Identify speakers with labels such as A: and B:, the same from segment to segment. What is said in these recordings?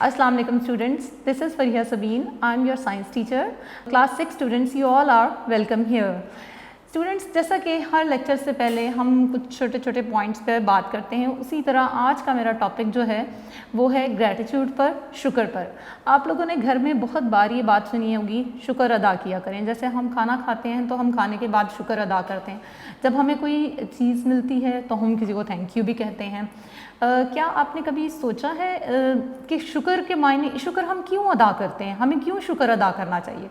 A: Assalamu alaikum students, this is Fariha Sabeen. I am your science teacher. Class 6 students, you all are welcome here. Students, जैसा कि हर lecture से पहले हम कुछ छोटे छोटे पॉइंट्स पर बात करते हैं, उसी तरह आज का मेरा टॉपिक जो है वो है ग्रैटिट्यूड पर, शुक्र पर। आप लोगों ने घर में बहुत बार ये बात सुनी होगी, शुक्र अदा किया करें। जैसे हम खाना खाते हैं तो हम खाने के बाद शुक्र अदा करते हैं। जब हमें कोई चीज़ मिलती है तो हम किसी को थैंक यू भी कहते हैं। क्या आपने कभी सोचा है कि शुक्र के मायने, शुक्र हम क्यों अदा करते हैं, हमें क्यों शुक्र अदा करना चाहिए?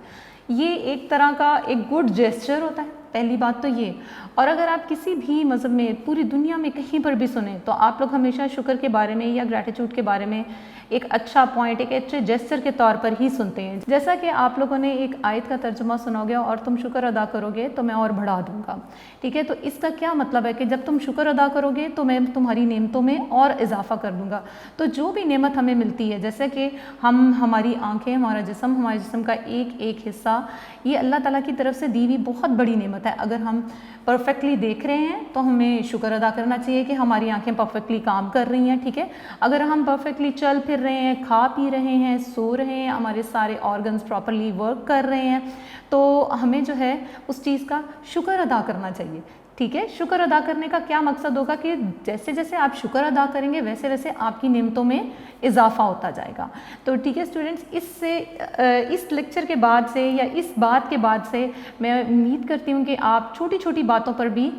A: ये एक तरह का एक गुड जेस्चर होता है, पहली बात तो ये। और अगर आप किसी भी मज़हब में, पूरी दुनिया में कहीं पर भी सुने तो आप लोग हमेशा शुक्र के बारे में या ग्रैटिट्यूड के बारे में एक अच्छा पॉइंट, एक अच्छे जेस्चर के तौर पर ही सुनते हैं। जैसा कि आप लोगों ने एक आयत का तर्जुमा सुनोगे, और तुम शुक्र अदा करोगे तो मैं और बढ़ा दूंगा। ठीक है, तो इसका क्या मतलब है कि जब तुम शुक्र अदा करोगे तो मैं तुम्हारी नेमतों में और इजाफा कर दूंगा। तो जो भी नेमत हमें मिलती है, जैसे कि हमारी आंखें, हमारे जिस्म का एक एक हिस्सा, ये अल्लाह ताला की तरफ से दी हुई बहुत बड़ी नेमत है। अगर हम परफेक्टली देख रहे हैं तो हमें शुक्र अदा करना चाहिए कि हमारी आंखें परफेक्टली काम कर रही हैं। ठीक है, अगर हम परफेक्टली चल फिर रहे हैं, खा पी रहे हैं, सो रहे हैं, हमारे सारे ऑर्गन्स प्रॉपरली वर्क कर रहे हैं, तो हमें जो है उस चीज़ का शुक्र अदा करना चाहिए। ठीक है, शुक्र अदा करने का क्या मकसद होगा कि जैसे जैसे आप शुक्र अदा करेंगे वैसे वैसे आपकी नेमतों में इजाफा होता जाएगा। तो ठीक है स्टूडेंट्स, इस लेक्चर के बाद से या इस बात के बाद से मैं उम्मीद करती हूँ कि आप छोटी छोटी बातों पर भी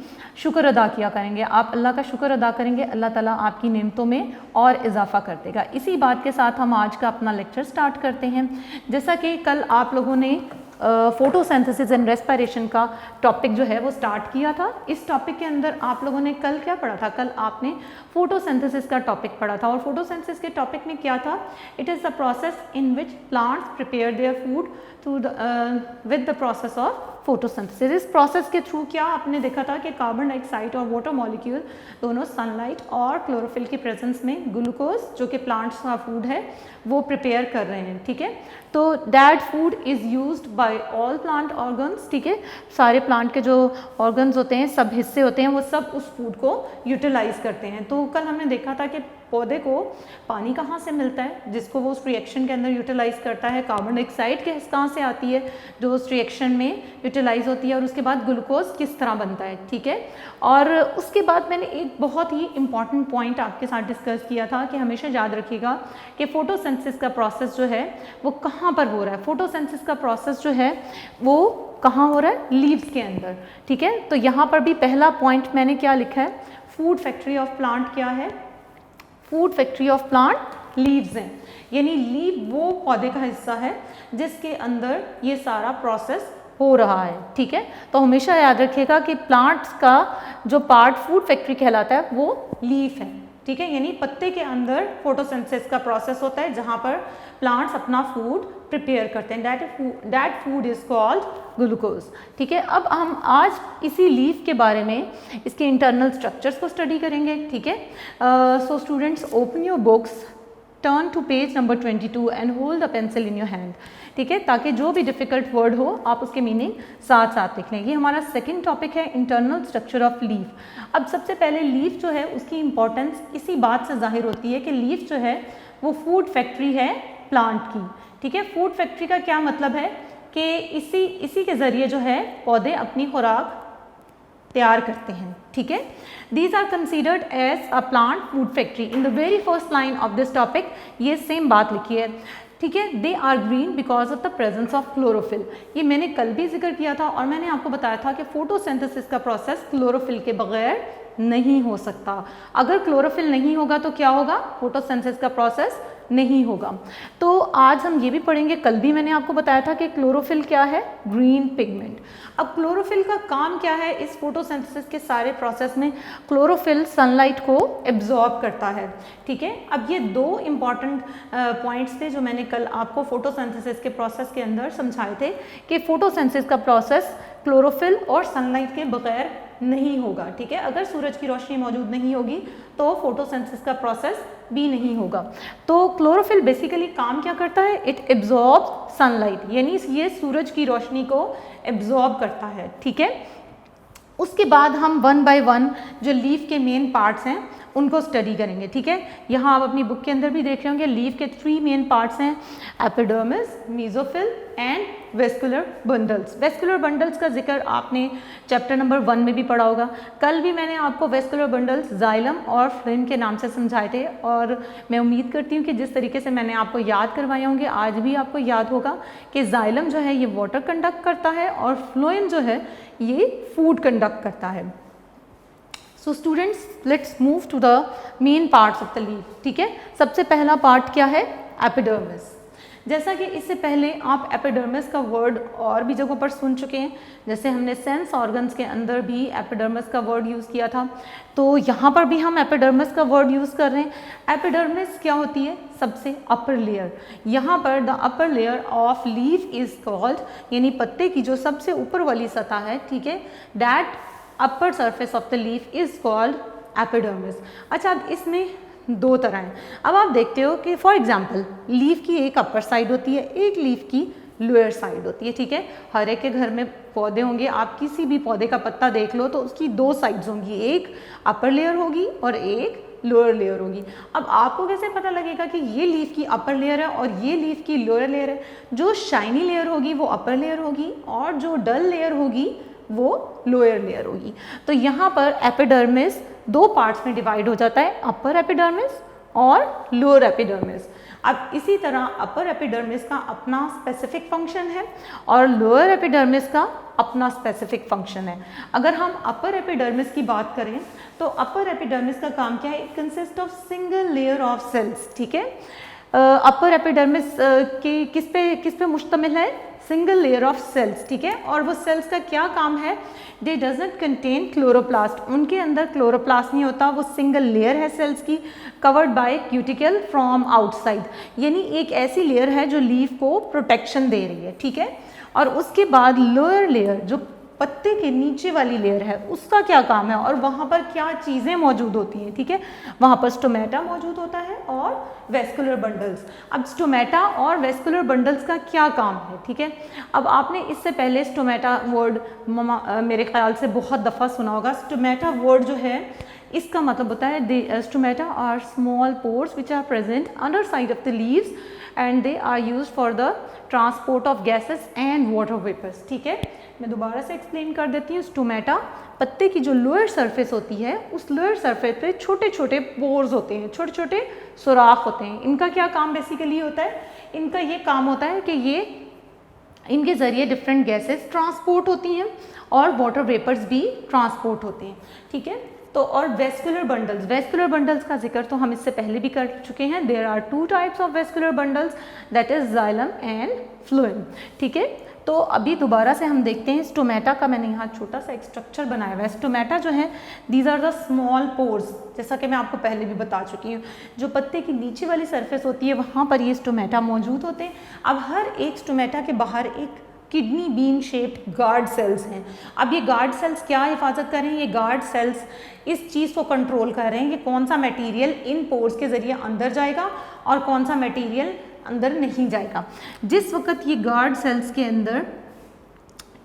A: शुक्र अदा किया करेंगे। आप अल्लाह का शुक्र अदा करेंगे, अल्लाह ताला आपकी नेमतों में और इजाफा कर देगा। इसी बात के साथ हम आज का अपना लेक्चर स्टार्ट करते हैं। जैसा कि कल आप लोगों ने फोटोसिंथेसिस एंड रेस्पिरेशन का टॉपिक जो है वो स्टार्ट किया था। इस टॉपिक के अंदर आप लोगों ने कल क्या पढ़ा था? कल आपने फोटोसिंथेसिस का टॉपिक पढ़ा था। और फोटोसिंथेसिस के टॉपिक में क्या था? It is the process in which plants prepare their food through with the process of photosynthesis. इस प्रोसेस के थ्रू क्या आपने देखा था कि कार्बन डाइऑक्साइड और वाटर मॉलिक्यूल दोनों सनलाइट और क्लोरोफिल की प्रेजेंस में ग्लूकोज, जो कि प्लांट्स का फूड है, वो प्रिपेयर कर रहे हैं। ठीक है, तो that food is used by all plant organs. ठीक है, सारे प्लांट के जो ऑर्गन्स होते हैं, सब हिस्से होते हैं, वो सब उस फूड को यूटिलाइज करते हैं। तो कल हमने देखा था कि पौधे को पानी कहाँ से मिलता है, जिसको वो उस रिएक्शन के अंदर यूटिलाइज करता है। कार्बन डाइऑक्साइड गैस कहाँ से आती है, जो उस रिएक्शन में यूटिलाइज होती है। और उसके बाद ग्लूकोज किस तरह बनता है। ठीक है, और उसके बाद मैंने एक बहुत ही इंपॉर्टेंट पॉइंट आपके साथ डिस्कस किया था कि हमेशा याद रखिएगा कि फोटोसिंथेसिस का प्रोसेस जो है वो कहाँ पर हो रहा है। फोटोसिंथेसिस का प्रोसेस जो है वो कहाँ हो रहा है? लीव्स के अंदर। ठीक है, तो यहाँ पर भी पहला पॉइंट मैंने क्या लिखा है? फूड फैक्ट्री ऑफ प्लांट क्या है? Food factory of plant leaves हैं, यानी लीव वो पौधे का हिस्सा है जिसके अंदर ये सारा प्रोसेस हो रहा है। ठीक है, तो हमेशा याद रखिएगा कि प्लांट्स का जो पार्ट फूड फैक्ट्री कहलाता है वो लीफ है। ठीक है, यानी पत्ते के अंदर फोटोसिंथेसिस का प्रोसेस होता है जहाँ पर प्लांट्स अपना फूड प्रिपेयर करते हैं। That food is called glucose. ठीक है, अब हम आज इसी लीफ के बारे में, इसके इंटरनल स्ट्रक्चर्स को स्टडी करेंगे। ठीक है, so students, open your books, turn to page number 22 and hold the pencil in your hand. ठीक है, ताकि जो भी डिफ़िकल्ट वर्ड हो आप उसके मीनिंग साथ साथ लिख लें। ये हमारा सेकंड टॉपिक है, इंटरनल स्ट्रक्चर ऑफ लीफ। अब सबसे पहले लीफ जो है उसकी इंपॉर्टेंस इसी बात से जाहिर होती है कि लीफ जो है वो फूड फैक्ट्री है प्लांट की। ठीक है, फूड फैक्ट्री का क्या मतलब है कि इसी के ज़रिए जो है पौधे अपनी खुराक तैयार करते हैं। ठीक है, these are considered as a plant food factory. In the very first line of this topic ये सेम बात लिखी है। ठीक है, they are green because of the presence of chlorophyll. ये मैंने कल भी जिक्र किया था और मैंने आपको बताया था कि फोटोसिंथेसिस का प्रोसेस क्लोरोफिल के बगैर नहीं हो सकता। अगर क्लोरोफिल नहीं होगा तो क्या होगा? फोटोसिंथेसिस का प्रोसेस नहीं होगा। तो आज हम ये भी पढ़ेंगे, कल भी मैंने आपको बताया था कि क्लोरोफिल क्या है? Green pigment. अब क्लोरोफिल का काम क्या है इस फोटोसिंथेसिस के सारे प्रोसेस में? क्लोरोफिल सनलाइट को एब्जॉर्ब करता है। ठीक है, अब ये दो इम्पॉर्टेंट पॉइंट्स थे जो मैंने कल आपको फोटोसिंथेसिस के प्रोसेस के अंदर समझाए थे कि फोटोसिंथेसिस का प्रोसेस क्लोरोफिल और सनलाइट के बगैर नहीं होगा। ठीक है, अगर सूरज की रोशनी मौजूद नहीं होगी तो फोटोसिंथेसिस का प्रोसेस भी नहीं होगा। तो क्लोरोफिल बेसिकली काम क्या करता है? इट एब्जॉर्ब सनलाइट, यानी ये सूरज की रोशनी को एब्जॉर्ब करता है। ठीक है, उसके बाद हम वन बाय वन जो लीफ के मेन पार्ट्स हैं उनको स्टडी करेंगे, ठीक है। यहाँ आप अपनी बुक के अंदर भी देख रहे होंगे लीफ के 3 मेन पार्ट्स हैं, epidermis, mesophyll and vascular bundles. Vascular bundles का जिक्र आपने चैप्टर नंबर 1 में भी पढ़ा होगा। कल भी मैंने आपको वेस्कुलर बंडल्स जाइलम और फ्लोएम के नाम से समझाए थे, और मैं उम्मीद करती हूँ कि जिस तरीके से मैंने आपको याद करवाए होंगे आज भी आपको याद होगा कि जाइलम जो है ये वाटर कंडक्ट करता है और फ्लोएम जो है ये फूड कंडक्ट करता है। So students, let's move to the main parts of the leaf, ठीक है। सबसे पहला पार्ट क्या है? एपिडर्मिस। जैसा कि इससे पहले आप एपिडर्मिस का वर्ड और भी जगहों पर सुन चुके हैं, जैसे हमने सेंस ऑर्गन्स के अंदर भी एपिडर्मिस का वर्ड यूज़ किया था, तो यहाँ पर भी हम एपिडर्मिस का वर्ड यूज़ कर रहे हैं। एपिडर्मिस क्या होती है? सबसे अपर लेयर। यहाँ पर the upper layer of leaf is called, यानी पत्ते की जो सबसे ऊपर वाली सतह है, ठीक है, that upper surface of the leaf is called epidermis. अच्छा, अब इसमें दो तरह हैं। अब आप देखते हो कि फॉर एग्जांपल लीफ की एक अपर साइड होती है, एक लीफ की लोअर साइड होती है, ठीक है। हर एक के घर में पौधे होंगे, आप किसी भी पौधे का पत्ता देख लो तो उसकी दो साइड्स होंगी, एक अपर लेयर होगी और एक लोअर लेयर होगी। अब आपको कैसे पता लगेगा कि ये लीफ की अपर लेयर है और ये लीफ की लोअर लेयर है? जो शाइनी लेयर होगी वो अपर लेयर होगी और जो डल लेयर होगी वो लोअर लेयर होगी। तो यहाँ पर एपिडर्मिस दो पार्ट्स में डिवाइड हो जाता है, अपर एपिडर्मिस और लोअर एपिडर्मिस। अब इसी तरह अपर एपिडर्मिस का अपना स्पेसिफिक फंक्शन है और लोअर एपिडर्मिस का अपना स्पेसिफिक फंक्शन है। अगर हम अपर एपिडर्मिस की बात करें तो अपर एपिडर्मिस का काम क्या है? It consist of single layer of cells, ठीक है। अपर एपिडर्मिस की किस पे मुश्तमिल है? सिंगल लेयर ऑफ सेल्स, ठीक है। और वो सेल्स का क्या काम है? दे डजंट कंटेन क्लोरोप्लास्ट, उनके अंदर क्लोरोप्लास्ट नहीं होता, वो सिंगल लेयर है सेल्स की, covered by cuticle from outside, यानी एक ऐसी लेयर है जो लीफ को प्रोटेक्शन दे रही है, ठीक है। और उसके बाद लोअर लेयर जो पत्ते के नीचे वाली लेयर है उसका क्या काम है और वहाँ पर क्या चीज़ें मौजूद होती हैं, ठीक है। वहाँ पर स्टोमेटा मौजूद होता है और वेस्कुलर बंडल्स। अब स्टोमेटा और वेस्कुलर बंडल्स का क्या काम है, ठीक है। अब आपने इससे पहले स्टोमेटा वर्ड मेरे ख्याल से बहुत दफ़ा सुना होगा। स्टोमेटा वर्ड जो है इसका मतलब होता है stomata are small pores which are present under side of the leaves and they are used for the transport of gases and water vapours, ठीक है। मैं दोबारा से एक्सप्लेन कर देती हूँ। स्टोमेटा पत्ते की जो लोअर सरफेस होती है उस लोअर सरफेस पे छोटे छोटे पोर्स होते हैं, छोटे छोटे सुराख होते हैं। इनका क्या काम बेसिकली होता है? इनका ये काम होता है कि ये इनके ज़रिए डिफरेंट गैसेस ट्रांसपोर्ट होती हैं और वाटर वेपर्स भी ट्रांसपोर्ट होते हैं, ठीक है। तो और वेस्कुलर बंडल्स का जिक्र तो हम इससे पहले भी कर चुके हैं। There are 2 types of vascular bundles, that is xylem and phloem, ठीक है। तो अभी दोबारा से हम देखते हैं स्टोमेटा का। मैंने यहाँ छोटा सा एक स्ट्रक्चर बनाया हुआ है। स्टोमेटा जो है these are the small pores, जैसा कि मैं आपको पहले भी बता चुकी हूँ। जो पत्ते की नीचे वाली सरफेस होती है वहाँ पर ये स्टोमेटा मौजूद होते हैं। अब हर एक स्टोमेटा के बाहर एक kidney bean shaped guard cells हैं। अब ये गार्ड सेल्स क्या हिफाजत कर रहे हैं? ये गार्ड सेल्स इस चीज़ को कंट्रोल कर रहे हैं कि कौन सा मटेरियल इन पोर्स के ज़रिए अंदर जाएगा और कौन सा मटेरियल अंदर नहीं जाएगा। जिस वक्त ये गार्ड सेल्स के अंदर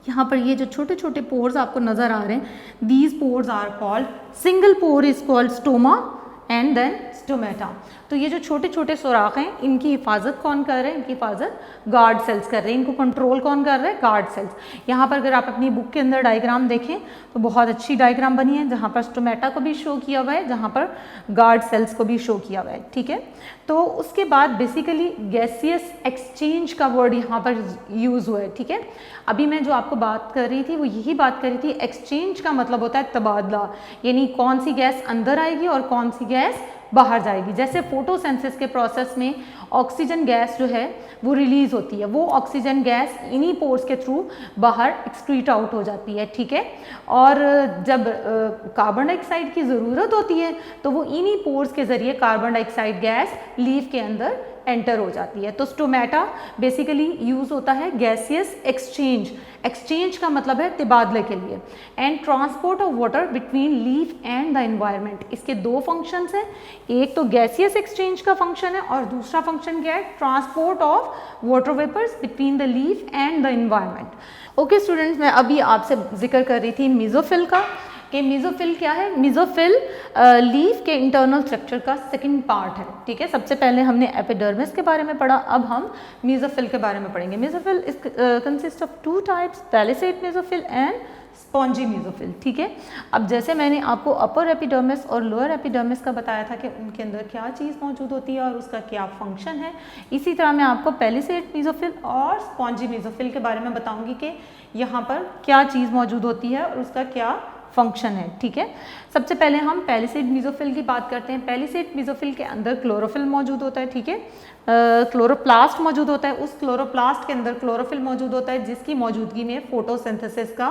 A: यहाँ पर ये जो छोटे छोटे पोर्स आपको नज़र आ रहे हैं, these pores are called, single pore is called stoma and then stomata. तो ये जो छोटे छोटे सुराख हैं इनकी हिफाजत कौन कर रहे हैं? इनकी हिफाजत गार्ड सेल्स कर रहे हैं। इनको कंट्रोल कौन कर रहा है? Guard cells. यहाँ पर अगर आप अपनी बुक के अंदर डायग्राम देखें तो बहुत अच्छी डायग्राम बनी है, जहाँ पर स्टोमेटा को भी शो किया हुआ है, जहाँ पर गार्ड सेल्स को भी शो किया हुआ है, ठीक है। तो उसके बाद बेसिकली गैसियस एक्सचेंज का वर्ड यहाँ पर यूज़ हुआ है, ठीक है। अभी मैं जो आपको बात कर रही थी वो यही बात कर रही थी, एक्सचेंज का मतलब होता है तबादला, यानी कौन सी गैस अंदर आएगी और कौन सी गैस बाहर जाएगी। जैसे फोटोसिंथेसिस के प्रोसेस में ऑक्सीजन गैस जो है वो रिलीज होती है, वो ऑक्सीजन गैस इन्हीं पोर्स के थ्रू बाहर एक्सक्रीट आउट हो जाती है, ठीक है। और जब कार्बन डाइऑक्साइड की ज़रूरत होती है तो वो इन्हीं पोर्स के ज़रिए कार्बन डाइऑक्साइड गैस लीफ के अंदर एंटर हो जाती है। तो स्टोमेटा बेसिकली यूज़ होता है गैसियस एक्सचेंज का मतलब है तबादले के लिए, and transport of water between leaf and the environment. इसके दो फंक्शंस हैं, एक तो गैसियस एक्सचेंज का फंक्शन है और दूसरा फंक्शन क्या है? Transport of water vapours between the leaf and the environment. Okay students, मैं अभी आपसे जिक्र कर रही थी मेसोफिल का। कि मेसोफिल क्या है। मेसोफिल लीफ के इंटरनल स्ट्रक्चर का सेकंड पार्ट है, ठीक है। सबसे पहले हमने एपिडर्मिस के बारे में पढ़ा, अब हम मेसोफिल के बारे में पढ़ेंगे। Mesophyll is consist of two types, palisade mesophyll and spongy mesophyll, ठीक है। अब जैसे मैंने आपको अपर एपिडर्मिस और लोअर एपिडर्मिस का बताया था कि उनके अंदर क्या चीज़ मौजूद होती है और उसका क्या फंक्शन है, इसी तरह मैं आपको पैलिसेड मेसोफिल और स्पॉन्जी मेसोफिल के बारे में बताऊंगी कि यहाँ पर क्या चीज़ मौजूद होती है और उसका क्या फंक्शन है, ठीक है। सबसे पहले हम पैलिसेड मेसोफिल की बात करते हैं। पैलिसेड मेसोफिल के अंदर क्लोरोफिल मौजूद होता है, ठीक है। क्लोरोप्लास्ट मौजूद होता है, उस क्लोरोप्लास्ट के अंदर क्लोरोफिल मौजूद होता है जिसकी मौजूदगी में फोटोसिंथेसिस का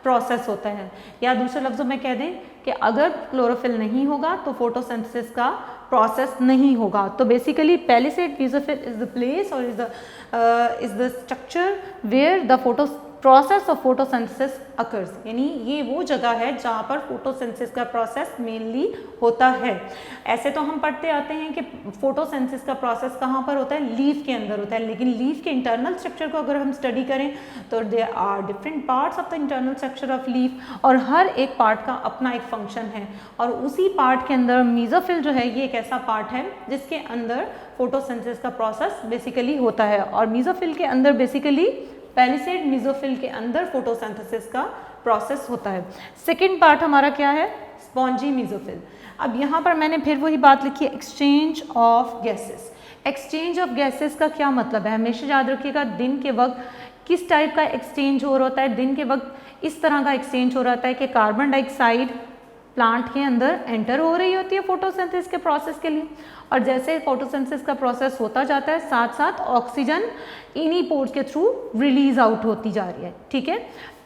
A: प्रोसेस होता है। या दूसरे लफ्ज़ों में कह दें कि अगर क्लोरोफिल नहीं होगा तो फोटोसिंथेसिस का प्रोसेस नहीं होगा। तो basically palisade mesophyll is the place और is the structure where the process of photosynthesis occurs, यानी ये वो जगह है जहाँ पर फोटोसिंथेसिस का प्रोसेस मेनली होता है। ऐसे तो हम पढ़ते आते हैं कि फोटोसिंथेसिस का प्रोसेस कहाँ पर होता है, लीफ के अंदर होता है, लेकिन लीफ के इंटरनल स्ट्रक्चर को अगर हम स्टडी करें तो there are different parts of the internal structure of leaf और हर एक पार्ट का अपना एक फंक्शन है। और उसी पार्ट के अंदर मेसोफिल जो है ये एक ऐसा पार्ट है जिसके अंदर फोटोसिंथेसिस का प्रोसेस बेसिकली होता है। और मेसोफिल के अंदर बेसिकली पैलिसेड मेसोफिल के अंदर फोटोसिंथेसिस का प्रोसेस होता है। सेकंड पार्ट हमारा क्या है, स्पॉन्जी मेसोफिल। अब यहाँ पर मैंने फिर वही बात लिखी है, exchange of gases. Exchange of gases का क्या मतलब है, हमेशा याद रखिएगा दिन के वक्त किस टाइप का एक्सचेंज हो रहा होता है। दिन के वक्त इस तरह का एक्सचेंज हो रहा होता है कि कार्बन डाइऑक्साइड प्लांट के अंदर एंटर हो रही होती है फोटोसिंथेसिस के प्रोसेस के लिए, और जैसे फोटोसिंथेसिस का प्रोसेस होता जाता है साथ साथ ऑक्सीजन इन्हीं पोर्स के थ्रू रिलीज आउट होती जा रही है, ठीक है।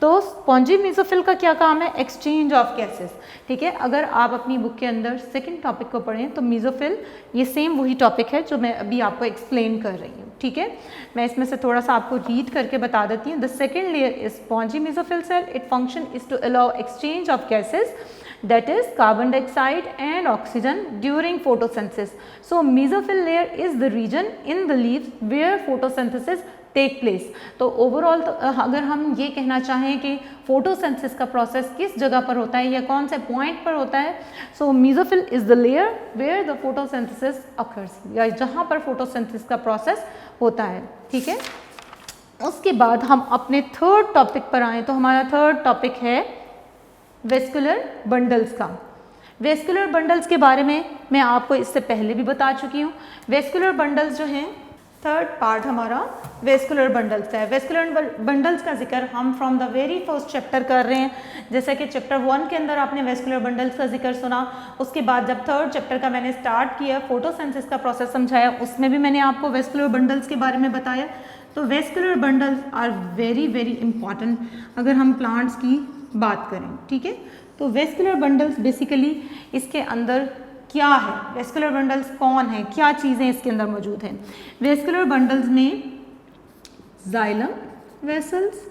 A: तो स्पॉन्जी मेसोफिल का क्या काम है, एक्सचेंज ऑफ गैसेस, ठीक है। अगर आप अपनी बुक के अंदर सेकंड टॉपिक को पढ़ें तो मेसोफिल ये सेम वही टॉपिक है जो मैं अभी आपको एक्सप्लेन कर रही हूँ, ठीक है। मैं इसमें से थोड़ा सा आपको रीड करके बता देती हूँ। The second layer is spongy mesophyll cell, it function is to allow exchange of gases, that is carbon dioxide and oxygen during photosynthesis. So mesophyll layer is the region in the leaves where photosynthesis take place. तो overall अगर हम ये कहना चाहें कि photosynthesis का process किस जगह पर होता है या कौन से पॉइंट पर होता है, so mesophyll is the layer where the photosynthesis occurs, या जहाँ पर फोटोसिंथेसिस का प्रोसेस होता है, ठीक है। उसके बाद हम अपने थर्ड टॉपिक पर आएँ तो हमारा थर्ड टॉपिक है वेस्कुलर बंडल्स का। वेस्कुलर बंडल्स के बारे में मैं आपको इससे पहले भी बता चुकी हूँ। वेस्कुलर बंडल्स जो हैं, थर्ड पार्ट हमारा वेस्कुलर बंडल्स का है। वेस्कुलर बंडल्स का जिक्र हम from the very first chapter कर रहे हैं। जैसे कि चैप्टर 1 के अंदर आपने वेस्कुलर बंडल्स का जिक्र सुना, उसके बाद जब थर्ड चैप्टर का मैंने स्टार्ट किया, फोटोसिंथेसिस का प्रोसेस समझाया, उसमें भी मैंने आपको वेस्कुलर बंडल्स के बारे में बताया। तो vascular bundles are very very important अगर हम प्लांट्स की बात करें, ठीक है। तो वेस्कुलर बंडल्स बेसिकली इसके अंदर क्या है, वेस्कुलर बंडल्स कौन है, क्या चीज़ें इसके अंदर मौजूद हैं। वेस्कुलर बंडल्स में जाइलम वेसल्स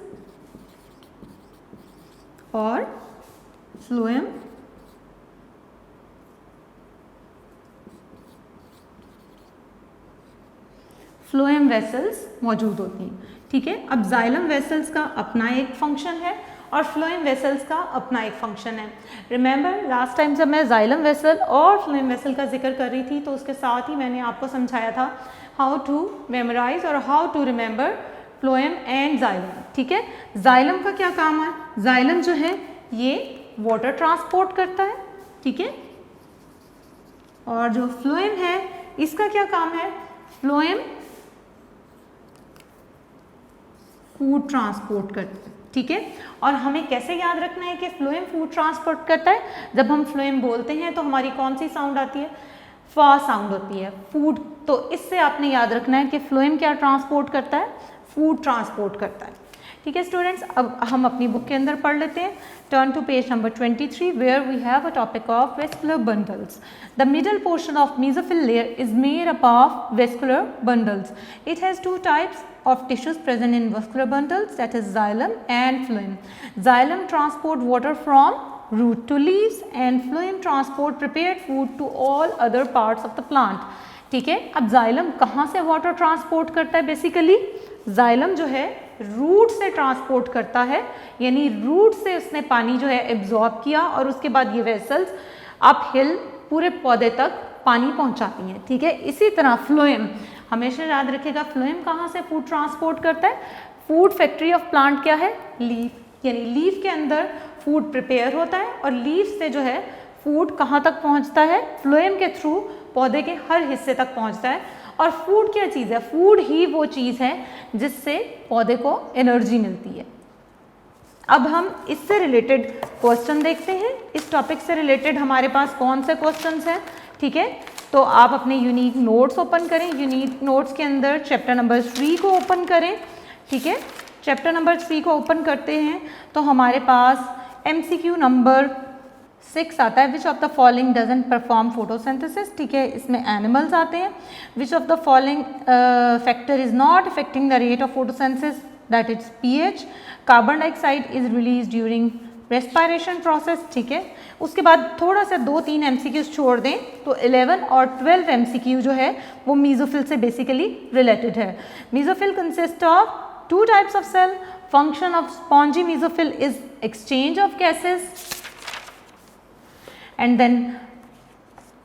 A: और फ्लोएम वेसल्स मौजूद होती हैं, ठीक है। अब जाइलम वेसल्स का अपना एक फंक्शन है और फ्लोएम वेसल्स का अपना एक फंक्शन है। रिमेंबर लास्ट टाइम जब मैं जाइलम वेसल और फ्लोएम वेसल का जिक्र कर रही थी तो उसके साथ ही मैंने आपको समझाया था हाउ टू मेमोराइज और how to remember phloem and xylem, ठीक है। जाइलम का क्या काम है, जाइलम जो है ये वाटर ट्रांसपोर्ट करता है, ठीक है। और जो फ्लोएम है इसका क्या काम है, फ्लोएम फूड ट्रांसपोर्ट करता है, ठीक है। और हमें कैसे याद रखना है कि फ्लोएम फूड ट्रांसपोर्ट करता है, जब हम फ्लोएम बोलते हैं तो हमारी कौन सी साउंड आती है, फा साउंड होती है, फूड। तो इससे आपने याद रखना है कि फ्लोएम क्या ट्रांसपोर्ट करता है, फूड ट्रांसपोर्ट करता है, ठीक है स्टूडेंट्स। अब हम अपनी बुक के अंदर पढ़ लेते हैं। Turn to page number 23 where we have a topic of vascular bundles. The middle portion of mesophyll layer is made up of vascular bundles. It has two types of tissues present in vascular bundles, that is xylem and phloem. Xylem transport water from root to leaves and phloem transport prepared food to all other parts of the plant, ठीक है। अब xylem कहाँ से water transport करता है, basically xylem जो है root से ट्रांसपोर्ट करता है, यानी रूट से उसने पानी जो है एब्जॉर्ब किया और उसके बाद ये वेसल्स अप हिल पूरे पौधे तक पानी पहुंचाती हैं, ठीक है। इसी तरह फ्लोएम, हमेशा याद रखिएगा फ्लोएम कहाँ से फूड ट्रांसपोर्ट करता है? फूड फैक्ट्री ऑफ प्लांट क्या है? लीफ, यानी लीफ के अंदर फूड प्रिपेयर होता है और लीफ से जो है फूड कहाँ तक पहुँचता है? फ्लोएम के थ्रू पौधे के हर हिस्से तक पहुँचता है। और फूड क्या चीज़ है? फूड ही वो चीज़ है जिससे पौधे को एनर्जी मिलती है। अब हम इससे रिलेटेड क्वेश्चन देखते हैं। इस टॉपिक से रिलेटेड हमारे पास कौन से क्वेश्चंस हैं, ठीक है। तो आप अपने यूनिक नोट्स ओपन करें, यूनिक नोट्स के अंदर चैप्टर नंबर 3 को ओपन करें, ठीक है। चैप्टर नंबर 3 को ओपन करते हैं तो हमारे पास MCQ नंबर 6 आता है, which of the following doesn't perform photosynthesis, ठीक है। इसमें एनिमल्स आते हैं। Which of the following factor is not affecting the rate of photosynthesis, that is pH। Carbon dioxide is release during respiration process, ठीक है। उसके बाद थोड़ा सा 2-3 MCQs छोड़ दें तो 11 और 12 MCQ जो है वो मीजोफिल से बेसिकली रिलेटेड है। Mesophyll consist of 2 types of cell. Function of spongy mesophyll is exchange of gases. And then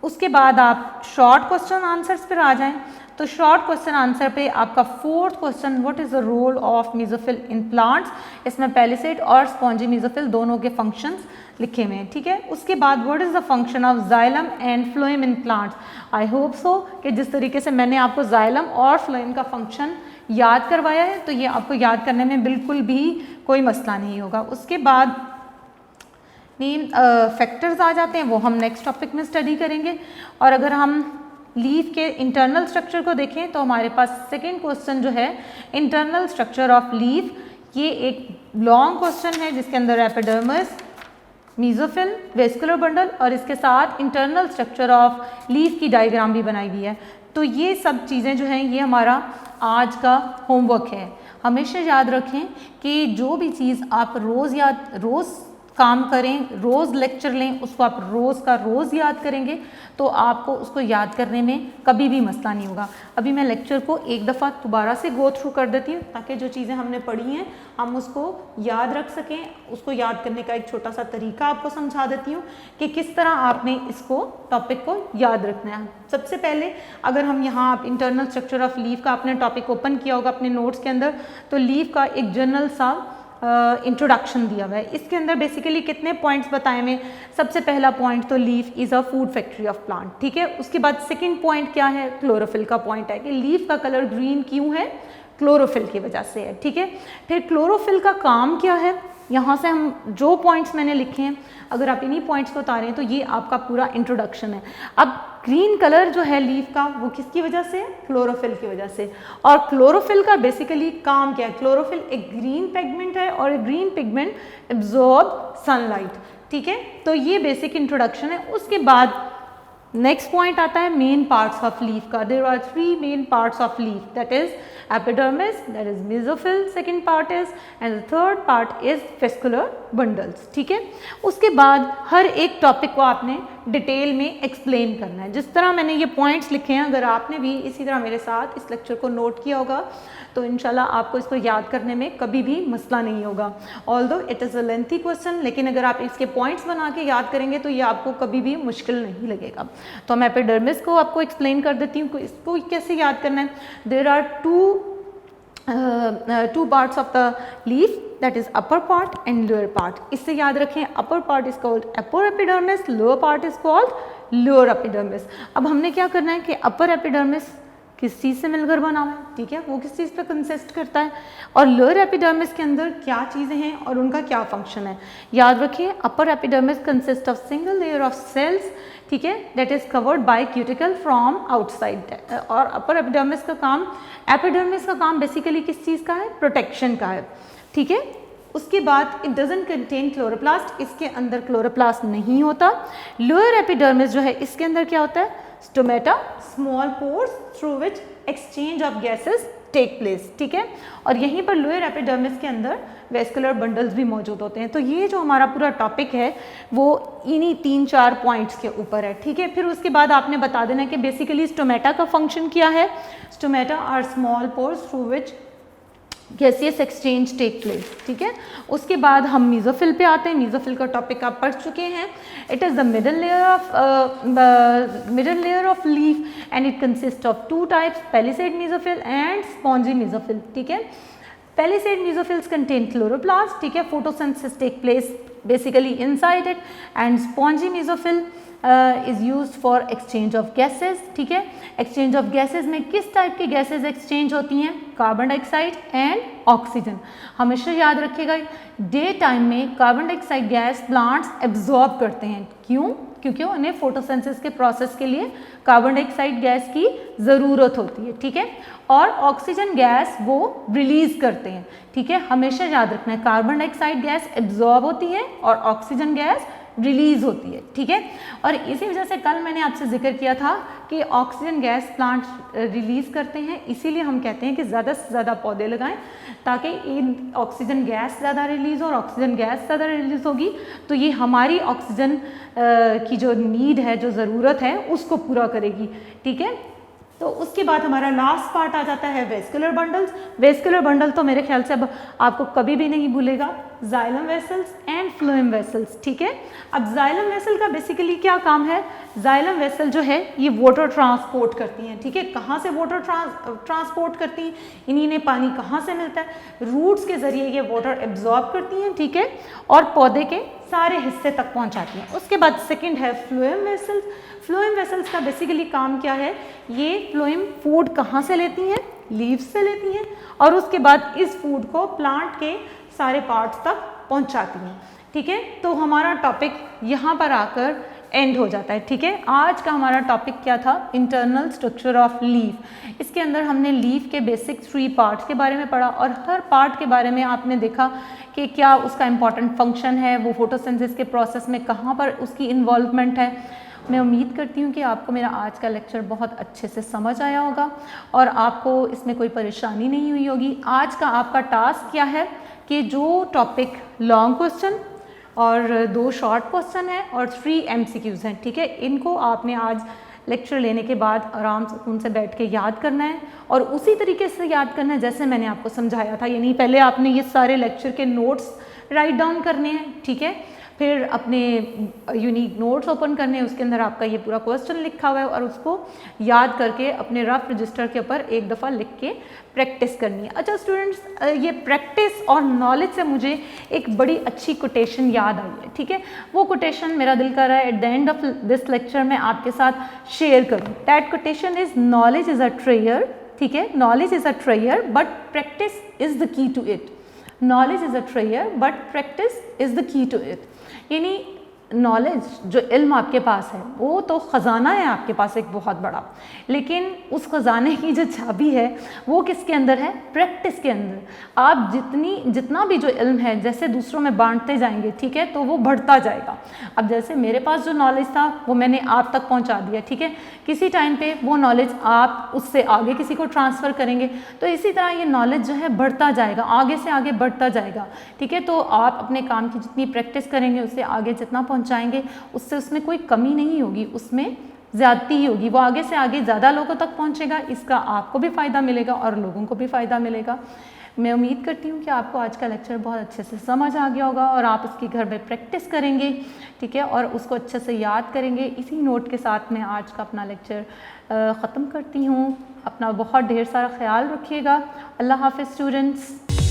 A: उसके बाद आप शॉर्ट क्वेश्चन आंसर्स पर आ जाएं। तो शॉर्ट क्वेश्चन आंसर पे आपका 4th question, what is the role of mesophyll in plants. इसमें palisade और स्पॉन्जी मीजोफिल दोनों के फंक्शंस लिखे हुए हैं, ठीक है। उसके बाद what is the function of xylem and phloem in plants. I hope so कि जिस तरीके से मैंने आपको जाइलम और फ्लोएम का फंक्शन याद करवाया है तो ये आपको याद करने में बिल्कुल भी कोई मसला नहीं होगा। उसके बाद मेन फैक्टर्स आ जाते हैं, वो हम नेक्स्ट टॉपिक में स्टडी करेंगे। और अगर हम लीफ के इंटरनल स्ट्रक्चर को देखें तो हमारे पास सेकेंड क्वेश्चन जो है इंटरनल स्ट्रक्चर ऑफ लीफ, ये एक लॉन्ग क्वेश्चन है जिसके अंदर एपिडर्मिस, मीजोफिल, वेस्कुलर बंडल और इसके साथ इंटरनल स्ट्रक्चर ऑफ लीफ की डायग्राम भी बनाई हुई है। तो ये सब चीज़ें जो हैं ये हमारा आज का होमवर्क है। हमेशा याद रखें कि जो भी चीज़ आप रोज़ काम करें, रोज़ लेक्चर लें, उसको आप रोज़ का रोज़ याद करेंगे तो आपको उसको याद करने में कभी भी मसला नहीं होगा। अभी मैं लेक्चर को एक दफ़ा दोबारा से गो थ्रू कर देती हूँ ताकि जो चीज़ें हमने पढ़ी हैं हम उसको याद रख सकें। उसको याद करने का एक छोटा सा तरीका आपको समझा देती हूँ कि किस तरह आपने इसको टॉपिक को याद रखना है। सबसे पहले अगर हम यहाँ आप इंटरनल स्ट्रक्चर ऑफ लीफ का आपने टॉपिक ओपन किया होगा अपने नोट्स के अंदर, तो लीफ का एक जनरल सा इंट्रोडक्शन दिया हुआ है। इसके अंदर बेसिकली कितने पॉइंट्स बताए हुए। सबसे पहला पॉइंट तो leaf is a food factory of plant, ठीक है। उसके बाद सेकंड पॉइंट क्या है? क्लोरोफिल का पॉइंट है कि लीफ का कलर ग्रीन क्यों है? क्लोरोफिल की वजह से है, ठीक है। फिर क्लोरोफिल का काम क्या है? यहाँ से हम जो पॉइंट्स मैंने लिखे हैं अगर आप इन्हीं पॉइंट्स को उतारें तो ये आपका पूरा इंट्रोडक्शन है। अब ग्रीन कलर जो है लीफ का वो किसकी वजह से है? क्लोरोफिल की वजह से। और क्लोरोफिल का बेसिकली काम क्या है? क्लोरोफिल एक ग्रीन पिगमेंट है और ग्रीन पिगमेंट एब्जॉर्ब सनलाइट, ठीक है। तो ये बेसिक इंट्रोडक्शन है। उसके बाद नेक्स्ट पॉइंट आता है मेन पार्ट्स ऑफ लीफ का। There are 3 main parts of leaf, that is epidermis, that is mesophyll, second part is, and the third part is vascular bundles, ठीक है। उसके बाद हर एक टॉपिक को आपने डिटेल में एक्सप्लेन करना है। जिस तरह मैंने ये पॉइंट्स लिखे हैं अगर आपने भी इसी तरह मेरे साथ इस लेक्चर को नोट किया होगा तो इंशाल्लाह आपको इसको याद करने में कभी भी मसला नहीं होगा। Although it is a lengthy question, लेकिन अगर आप इसके पॉइंट्स बना के याद करेंगे तो ये आपको कभी भी मुश्किल नहीं लगेगा। तो मैं एपिडर्मिस को आपको एक्सप्लेन कर देती हूँ, इसको कैसे याद करना है। There are two parts of the leaf, that is upper part and lower part. इससे याद रखें upper part is called upper epidermis, lower part is called lower epidermis. अब हमने क्या करना है कि upper epidermis किस चीज़ से मिलकर बना हुआ है, ठीक है, वो किस चीज़ पे कंसिस्ट करता है और लोअर एपिडर्मिस के अंदर क्या चीज़ें हैं और उनका क्या फंक्शन है। याद रखिए upper epidermis consist of single layer of cells, ठीक है, that is covered by cuticle from outside. और अपर एपिडर्मिस का काम, एपिडर्मिस का काम बेसिकली किस चीज़ का है? प्रोटेक्शन का है, ठीक है। उसके बाद इट डजंट कंटेन क्लोरोप्लास्ट, इसके अंदर क्लोरोप्लास्ट नहीं होता। लोअर एपिडर्मिस जो है इसके अंदर क्या होता है? Stomata, small pores through which exchange of gases take place, ठीक है। और यहीं पर लोअर एपिडर्मिस के अंदर वेस्कुलर बंडल्स भी मौजूद होते हैं। तो ये जो हमारा पूरा टॉपिक है वो इन्हीं 3-4 पॉइंट्स के ऊपर है, ठीक है। फिर उसके बाद आपने बता देना कि बेसिकली स्टोमेटा का फंक्शन क्या है। Stomata are small pores through which gaseous exchange take place, ठीक है। उसके बाद हम मीज़ोफिल पे आते हैं। मीज़ोफिल का टॉपिक आप पढ़ चुके हैं। It is the middle layer of leaf and it consist of 2 types, palisade mesophyll and spongy mesophyll, ठीक है। पैलिसेड मीज़ोफिल्स कंटेन क्लोरोप्लास्ट, ठीक है, photosynthesis take place basically inside it, and spongy mesophyll is used for exchange of gases, ठीक है। Exchange of gases में किस type की gases exchange होती हैं? Carbon dioxide and oxygen. हमेशा याद रखिएगा, डे टाइम में carbon dioxide gas plants absorb करते हैं। क्यों? क्योंकि उन्हें फोटोसिंथेसिस के प्रोसेस के लिए कार्बन डाइऑक्साइड गैस की ज़रूरत होती है, ठीक है। और ऑक्सीजन गैस वो रिलीज करते हैं, ठीक है। हमेशा याद रखना है, कार्बन डाइऑक्साइड गैस एब्जॉर्ब होती है और ऑक्सीजन गैस रिलीज होती है, ठीक है। और इसी वजह से कल मैंने आपसे जिक्र किया था कि ऑक्सीजन गैस प्लांट रिलीज करते हैं, इसीलिए हम कहते हैं कि ज़्यादा से ज़्यादा पौधे लगाएं ताकि इन ऑक्सीजन गैस ज़्यादा रिलीज हो, और ऑक्सीजन गैस ज़्यादा रिलीज होगी तो ये हमारी ऑक्सीजन की जो नीड है, जो ज़रूरत है, उसको पूरा करेगी, ठीक है। तो उसके बाद हमारा लास्ट पार्ट आ जाता है वेस्कुलर बंडल्स। वेस्कुलर बंडल तो मेरे ख्याल से अब आपको कभी भी नहीं भूलेगा, xylem vessels and phloem vessels, ठीक है। अब जाइलम वेसल का बेसिकली क्या काम है? जाइलम वेसल जो है ये वाटर ट्रांसपोर्ट करती हैं, ठीक है। कहाँ से वाटर ट्रांसपोर्ट करती हैं? इन्हीं ने पानी कहाँ से मिलता है? रूट्स के ज़रिए ये वाटर एब्जॉर्ब करती हैं, ठीक है, और पौधे के सारे हिस्से तक पहुँचाती हैं। उसके बाद सेकेंड है फ्लोएम वेसल्स। फ्लोएम वेसल्स का बेसिकली काम क्या है? ये फ्लोएम फूड कहाँ से लेती हैं? लीव्स से लेती हैं, और उसके बाद इस फूड को प्लांट के सारे पार्ट्स तक पहुँचाती हैं, ठीक है। तो हमारा टॉपिक यहाँ पर आकर एंड हो जाता है, ठीक है। आज का हमारा टॉपिक क्या था? Internal structure of leaf. इसके अंदर हमने लीफ के बेसिक 3 पार्ट्स के बारे में पढ़ा, और हर पार्ट के बारे में आपने देखा कि क्या उसका इम्पॉर्टेंट फंक्शन है, वो फोटोसिंथेसिस के प्रोसेस में कहाँ पर उसकी इन्वॉल्वमेंट है। मैं उम्मीद करती हूँ कि आपको मेरा आज का लेक्चर बहुत अच्छे से समझ आया होगा और आपको इसमें कोई परेशानी नहीं हुई होगी। आज का आपका टास्क क्या है कि जो टॉपिक लॉन्ग क्वेश्चन और 2 शॉर्ट क्वेश्चन है और 3 MCQs हैं, ठीक है, इनको आपने आज लेक्चर लेने के बाद आराम से उनसे बैठ के याद करना है, और उसी तरीके से याद करना है जैसे मैंने आपको समझाया था। यानी पहले आपने ये सारे लेक्चर के नोट्स राइट डाउन करने हैं, ठीक है, फिर अपने यूनिक नोट्स ओपन करने हैं, उसके अंदर आपका ये पूरा क्वेश्चन लिखा हुआ है, और उसको याद करके अपने रफ रजिस्टर के ऊपर एक दफ़ा लिख के प्रैक्टिस करनी है। अच्छा स्टूडेंट्स, ये प्रैक्टिस और नॉलेज से मुझे एक बड़ी अच्छी कोटेशन याद आई है, ठीक है। वो कोटेशन मेरा दिल कर रहा है at the end of this lecture मैं आपके साथ शेयर करूँ। That quotation is knowledge is a treasure, ठीक है। Knowledge is a treasure but practice is the key to it. Knowledge is a treasure but practice is the key to it. यानी knowledge, जो इल्म आपके पास है, वो तो ख़जाना है आपके पास एक बहुत बड़ा, लेकिन उस ख़जाने की जो चाबी है वो किसके अंदर है? प्रैक्टिस के अंदर। आप जितना भी जो इल्म है जैसे दूसरों में बांटते जाएंगे, ठीक है, तो वो बढ़ता जाएगा। अब जैसे मेरे पास जो नॉलेज था वो मैंने आप तक पहुंचा दिया, ठीक है, किसी टाइम पे वो नॉलेज आप उससे आगे किसी को ट्रांसफ़र करेंगे, तो इसी तरह ये नॉलेज जो है बढ़ता जाएगा, आगे से आगे बढ़ता जाएगा, ठीक है। तो आप अपने काम की जितनी प्रैक्टिस करेंगे, उससे आगे जितना पहुंचाएंगे, उससे उसमें कोई कमी नहीं होगी, उसमें ज़्यादती ही होगी। वो आगे से आगे ज़्यादा लोगों तक पहुंचेगा, इसका आपको भी फ़ायदा मिलेगा और लोगों को भी फ़ायदा मिलेगा। मैं उम्मीद करती हूँ कि आपको आज का लेक्चर बहुत अच्छे से समझ आ गया होगा और आप इसकी घर में प्रैक्टिस करेंगे, ठीक है, और उसको अच्छे से याद करेंगे। इसी नोट के साथ मैं आज का अपना लेक्चर ख़त्म करती हूँ। अपना बहुत ढेर सारा ख्याल रखिएगा। अल्लाह हाफ़िज़ स्टूडेंट्स।